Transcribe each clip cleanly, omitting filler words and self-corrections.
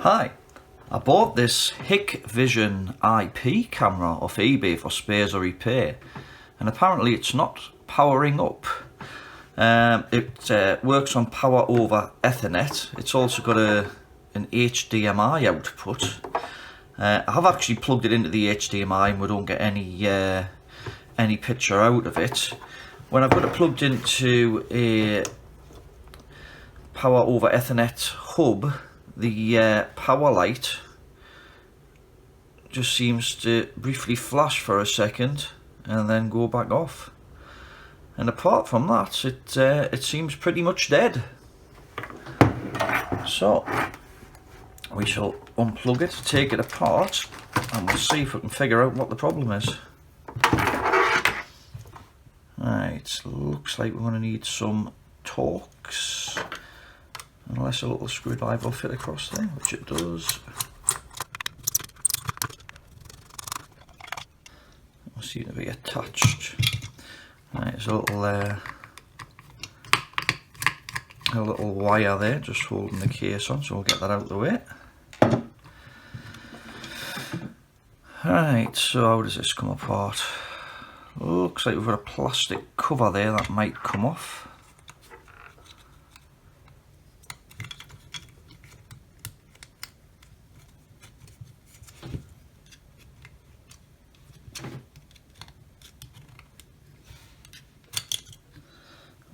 Hi, I bought this Hikvision IP camera off eBay for spares or repair, and apparently it's not powering up. It works on power over Ethernet. It's also got an HDMI output. I have actually plugged it into the HDMI and we don't get any picture out of it. When I've got it plugged into a power over Ethernet hub, the power light just seems to briefly flash for a second and then go back off. And apart from that, it seems pretty much dead. So we shall unplug it, take it apart, and we'll see if we can figure out what the problem is. Right, looks like we're going to need some Torx. Unless a little screwdriver will fit across there, which it does. It'll seem to be attached. Right, there's a little wire there just holding the case on, so we'll get that out of the way. Right, so how does this come apart? Looks like we've got a plastic cover there that might come off.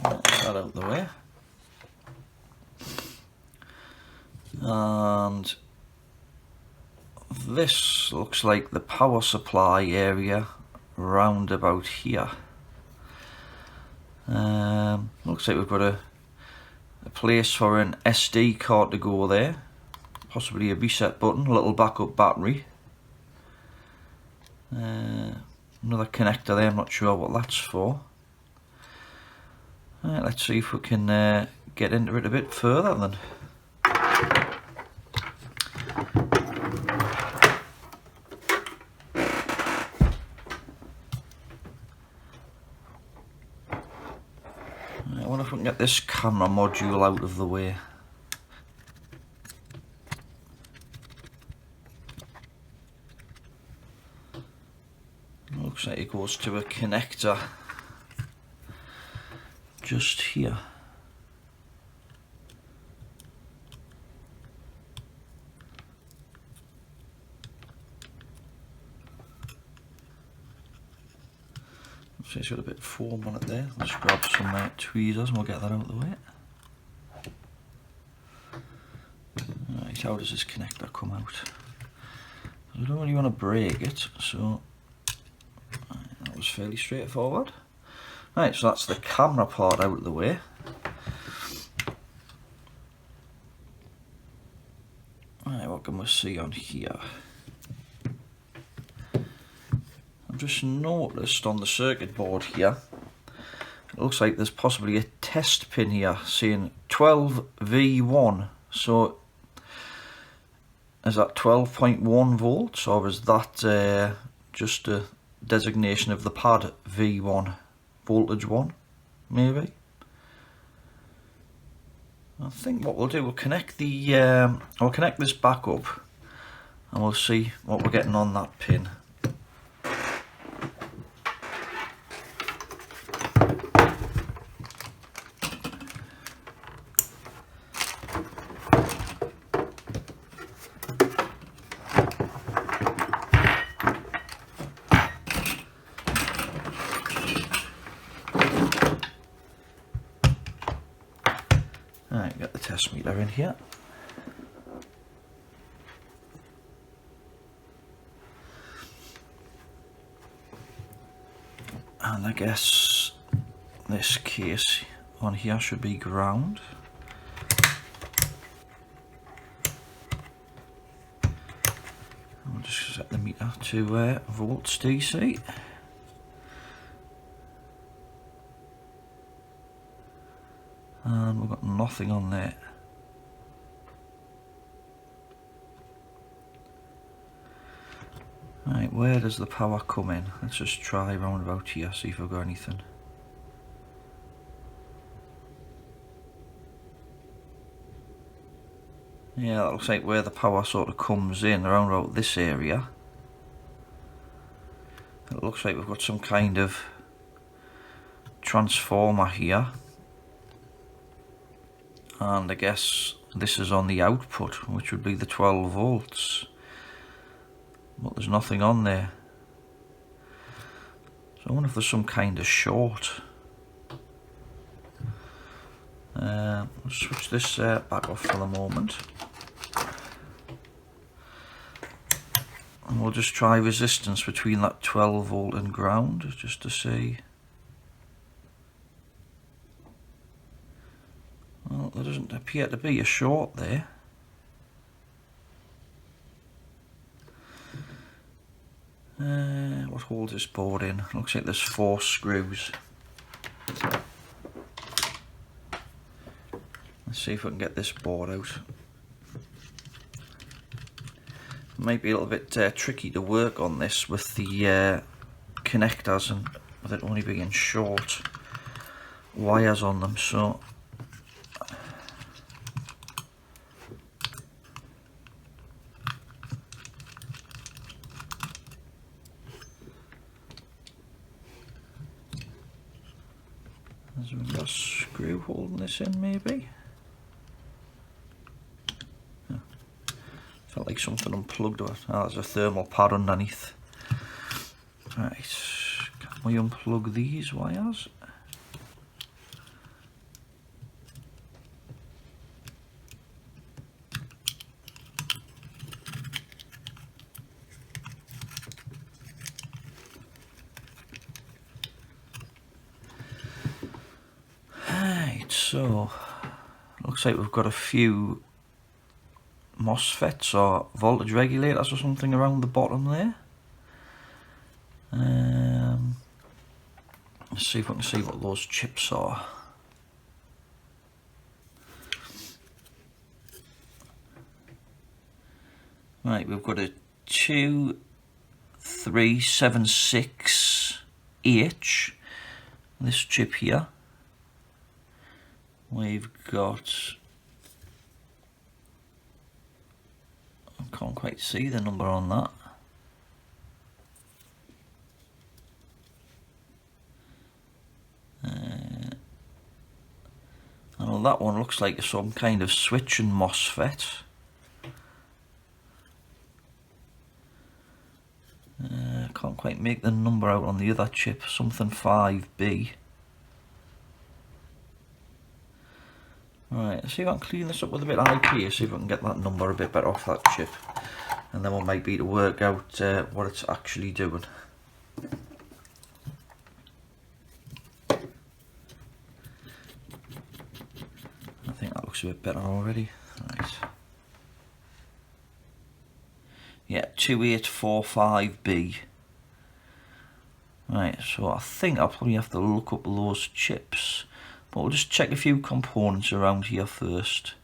That out of the way, and this looks like the power supply area round about here. Looks like we've got a place for an SD card to go there, possibly a reset button, a little backup battery, another connector there, I'm not sure what that's for. Right, let's see if we can get into it a bit further then. I wonder if we can get this camera module out of the way. Looks like it goes to a connector just here. So it's got a bit of foam on it there. Let's grab some tweezers and we'll get that out of the way. Right, how does this connector come out? I don't really want to break it, so that was fairly straightforward. Right, so that's the camera part out of the way. Right, what can we see on here? I've just noticed on the circuit board here, it looks like there's possibly a test pin here saying 12V1. So is that 12.1 volts, or is that just a designation of the pad V1? Voltage 1, maybe. I think what we'll do, we'll connect I'll connect this back up and we'll see what we're getting on that pin. Right, got the test meter in here. And I guess this case on here should be ground. I'll just set the meter to volts DC. And we've got nothing on there. Right, where does the power come in? Let's just try round about here, see if we've got anything. Yeah, that looks like where the power sort of comes in, around about this area. It looks like we've got some kind of transformer here. And I guess this is on the output, which would be the 12 volts. But there's nothing on there. So I wonder if there's some kind of short. Let's switch this back off for the moment. And we'll just try resistance between that 12 volt and ground, just to see. Well, there doesn't appear to be a short there. What holds this board in? Looks like there's 4 screws. Let's see if we can get this board out. It might be a little bit tricky to work on this with the connectors and with it only being short wires on them, so there's a screw holding this in, maybe. Felt like something unplugged. Oh, there's a thermal pad underneath. Right, can we unplug these wires? Right, so looks like we've got a few MOSFETs or voltage regulators or something around the bottom there. Let's see if we can see what those chips are. Right, we've got a 2376H, this chip here. We've got, I can't quite see the number on that. I know that one looks like some kind of switching MOSFET. Can't quite make the number out on the other chip, something 5B. Right, let's see if I can clean this up with a bit of IP, see if I can get that number a bit better off that chip. And then we might be able to work out what it's actually doing. I think that looks a bit better already. Right. Yeah, 2845B. Right, so I think I'll probably have to look up those chips. But we'll just check a few components around here first,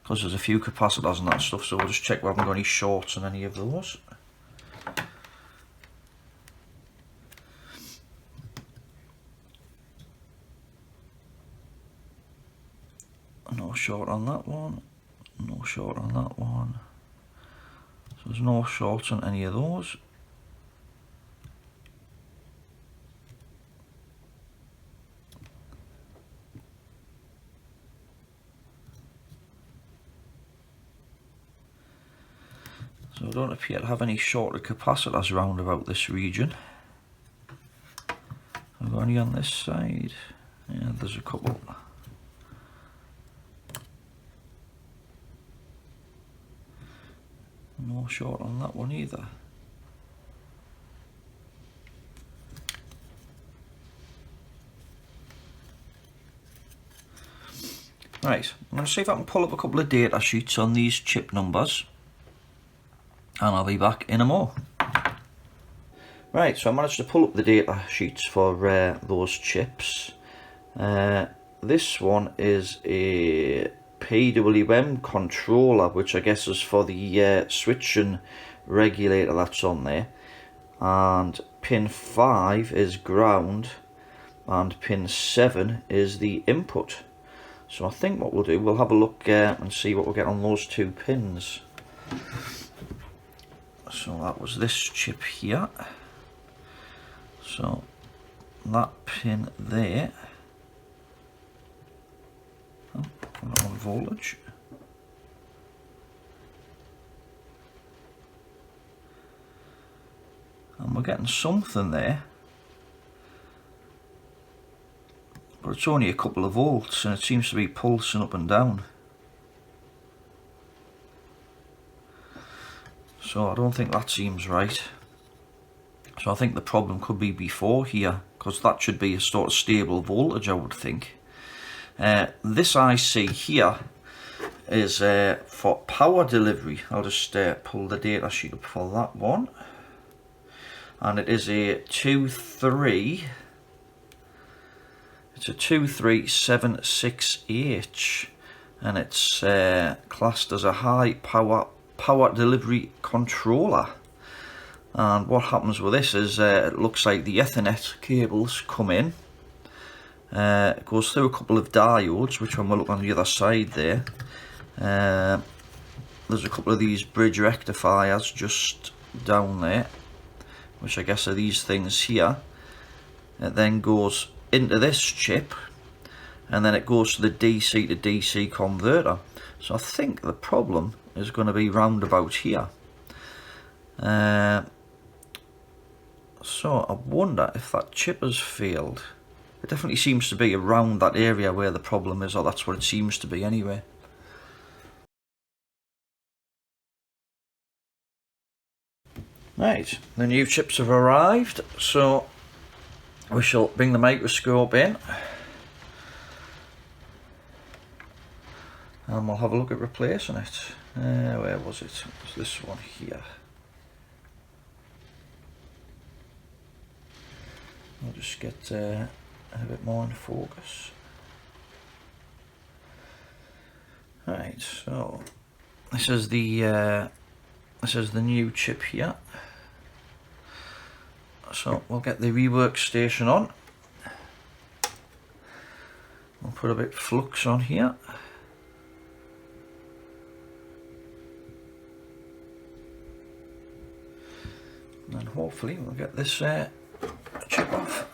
because there's a few capacitors and that stuff, so we'll just check we haven't got any shorts on any of those. No short on that one, no short on that one. So there's no shorts on any of those. So I don't appear to have any shorted capacitors round about this region. Have we got any on this side? Yeah, there's a couple. No short on that one either. Right, I'm going to see if I can pull up a couple of data sheets on these chip numbers, and I'll be back in a mo. Right, so I managed to pull up the data sheets for those chips. This one is a PWM controller, which I guess is for the switching regulator that's on there, and pin 5 is ground and pin 7 is the input. So I think what we'll do, we'll have a look and see what we'll get on those two pins. So that was this chip here. So that pin there. Oh, not on voltage. And we're getting something there. But it's only a couple of volts and it seems to be pulsing up and down. So I don't think that seems right. So I think the problem could be before here, because that should be a sort of stable voltage, I would think. This IC here is for power delivery. I'll just pull the data sheet up for that one. And it is a 2376H, and it's classed as a high power delivery controller. And what happens with this is it looks like the Ethernet cables come in. It goes through a couple of diodes, which when we look on the other side there, there's a couple of these bridge rectifiers just down there, which I guess are these things here. It then goes into this chip, and then it goes to the DC to DC converter. So I think the problem is going to be round about here. So I wonder if that chip has failed. It definitely seems to be around that area where the problem is, or that's what it seems to be anyway. Right, the new chips have arrived, so we shall bring the microscope in and we'll have a look at replacing it. Where was it? It was this one here. I'll just get a bit more in focus. Right, so this is the new chip here. So we'll get the rework station on. We'll put a bit of flux on here. And then hopefully we'll get this chip off.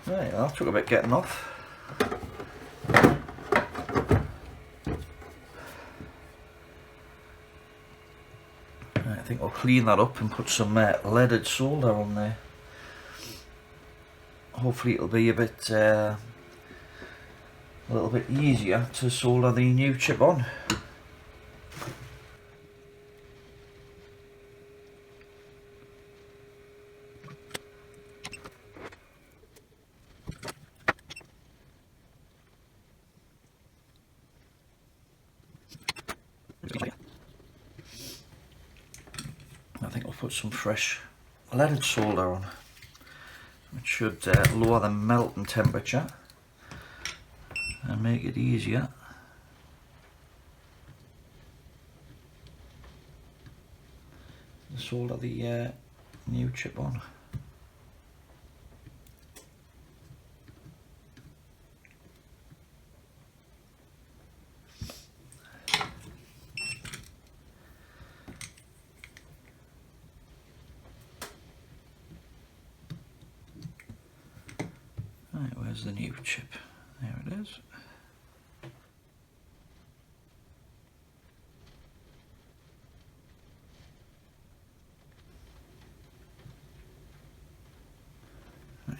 Right, that took a bit getting off. Right, I think we'll clean that up and put some leaded solder on there. Hopefully it'll be a little bit easier to solder the new chip on. I think we'll put some fresh leaded solder on, which should lower the melting temperature and make it easier. To solder the new chip on. Right, where's the new chip? There it is. Right.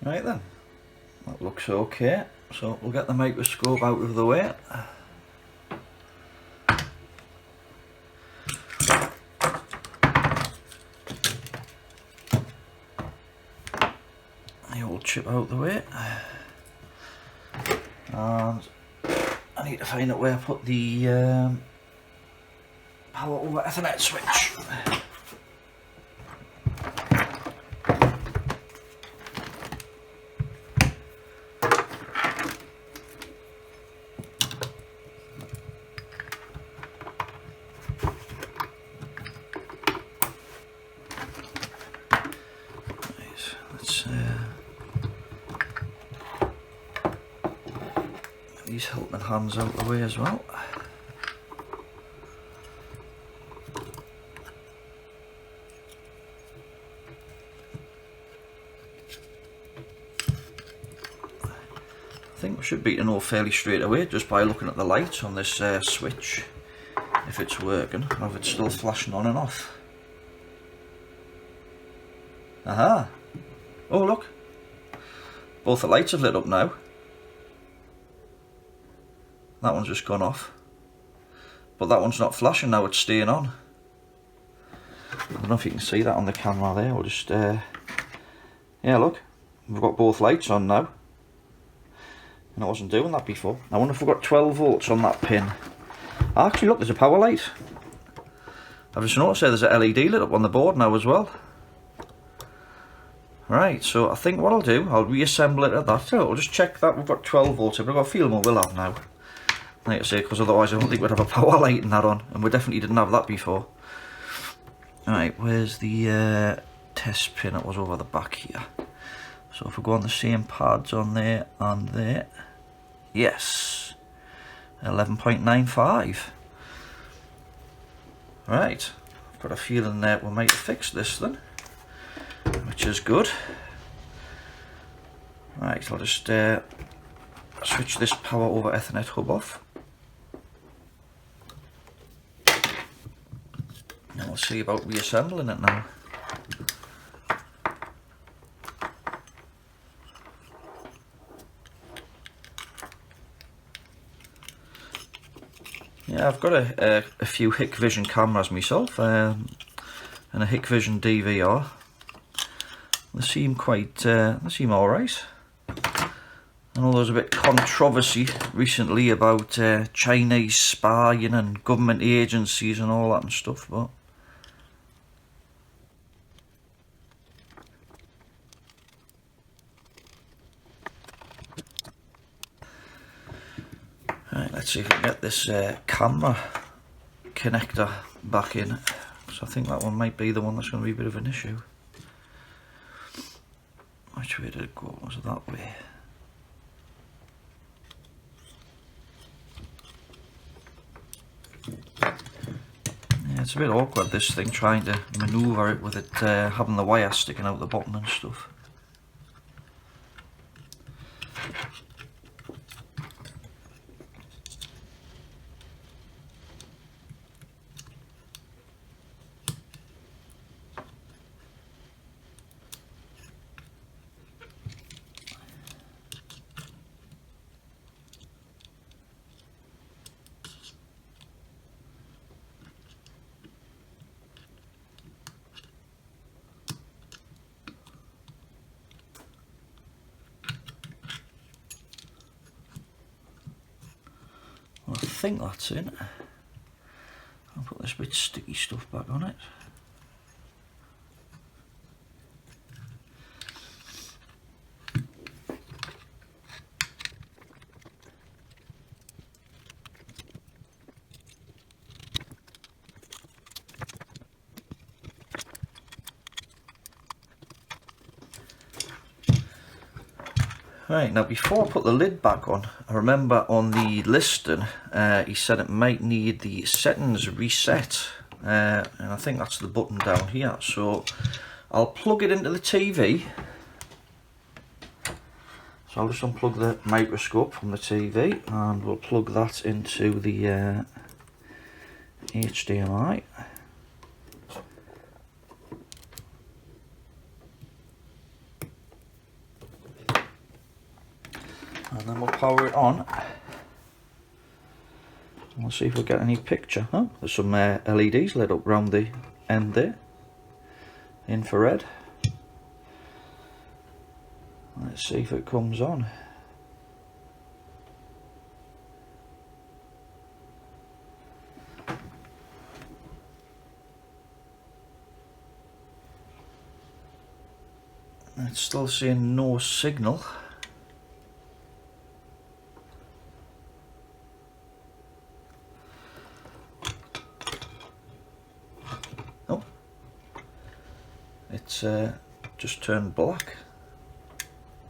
Right then, that looks okay. So we'll get the microscope out of the way. The old chip out of the way. And I need to find out where I put the power over Ethernet switch. Let's get these helping hands out the way as well. I think we should be to know fairly straight away just by looking at the lights on this switch if it's working or if it's still flashing on and off. Aha! Oh look! Both the lights have lit up now. That one's just gone off. But that one's not flashing now, it's staying on. I don't know if you can see that on the camera there. We'll just yeah, look. We've got both lights on now. And I wasn't doing that before. I wonder if we've got 12 volts on that pin. Actually look, there's a power light. I've just noticed there's a LED lit up on the board now as well. Right, so I think what I'll do, I'll reassemble it at that. So I'll just check that we've got 12 volts here, but I've got a feeling we will have now. Like I say, because otherwise I don't think we'd have a power light in that on. And we definitely didn't have that before. Alright, where's the test pin? It was over the back here. So if we go on the same pads on there and there. Yes. 11.95. Right. I've got a feeling that we might fix this then. Which is good. Right, I'll just switch this power over Ethernet hub off. And we'll see about reassembling it now. Yeah, I've got a few Hikvision cameras myself, and a Hikvision DVR. They seem quite, they seem alright. I know there was a bit of controversy recently about Chinese spying and government agencies and all that and stuff, but right, let's see if we can get this camera connector back in. So I think that one might be the one that's going to be a bit of an issue. Which way did it go? Was it that way? Yeah, it's a bit awkward this thing, trying to manoeuvre it with it having the wire sticking out the bottom and stuff. Well, I think that's in. I'll put this bit sticky stuff back on it. Right, now before I put the lid back on, I remember on the listing he said it might need the settings reset, and I think that's the button down here. So I'll plug it into the TV. So I'll just unplug the microscope from the TV and we'll plug that into the HDMI. And then we'll power it on. We'll see if we get any picture. Oh, there's some LEDs lit up round the end there. Infrared. Let's see if it comes on. It's still saying no signal. Oh, it's just turned black.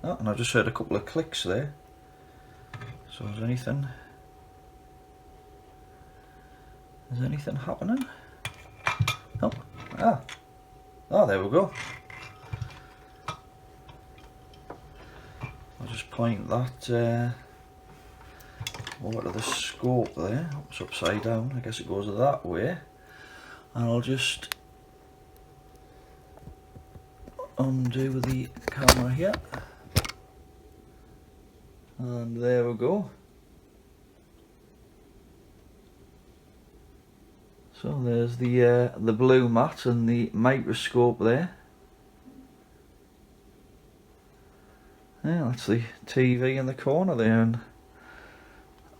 Oh, and I've just heard a couple of clicks there. So is anything happening? Oh, oh, there we go. I'll just point that over to the scope there. It's upside down. I guess it goes that way. And I'll just undo the camera here. And there we go. So there's the blue mat and the microscope there. Yeah, that's the TV in the corner there, and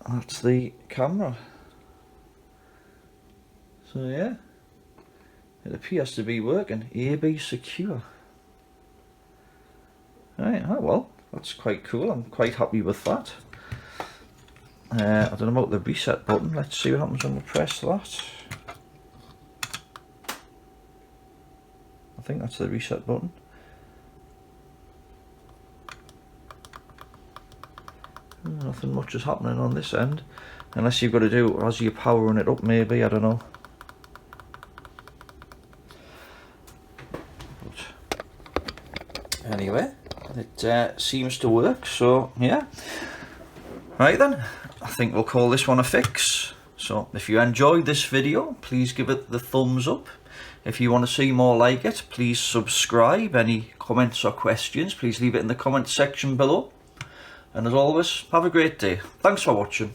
that's the camera. So yeah, it appears to be working. AB secure. Right, oh well, that's quite cool. I'm quite happy with that. I don't know about the reset button. Let's see what happens when we press that. I think that's the reset button. Nothing much is happening on this end, unless you've got to do it as you're powering it up, maybe, I don't know. But anyway, it seems to work, so yeah. Right then, I think we'll call this one a fix. So if you enjoyed this video, please give it the thumbs up. If you want to see more like it, please subscribe. Any comments or questions, please leave it in the comment section below. And as always, have a great day. Thanks for watching.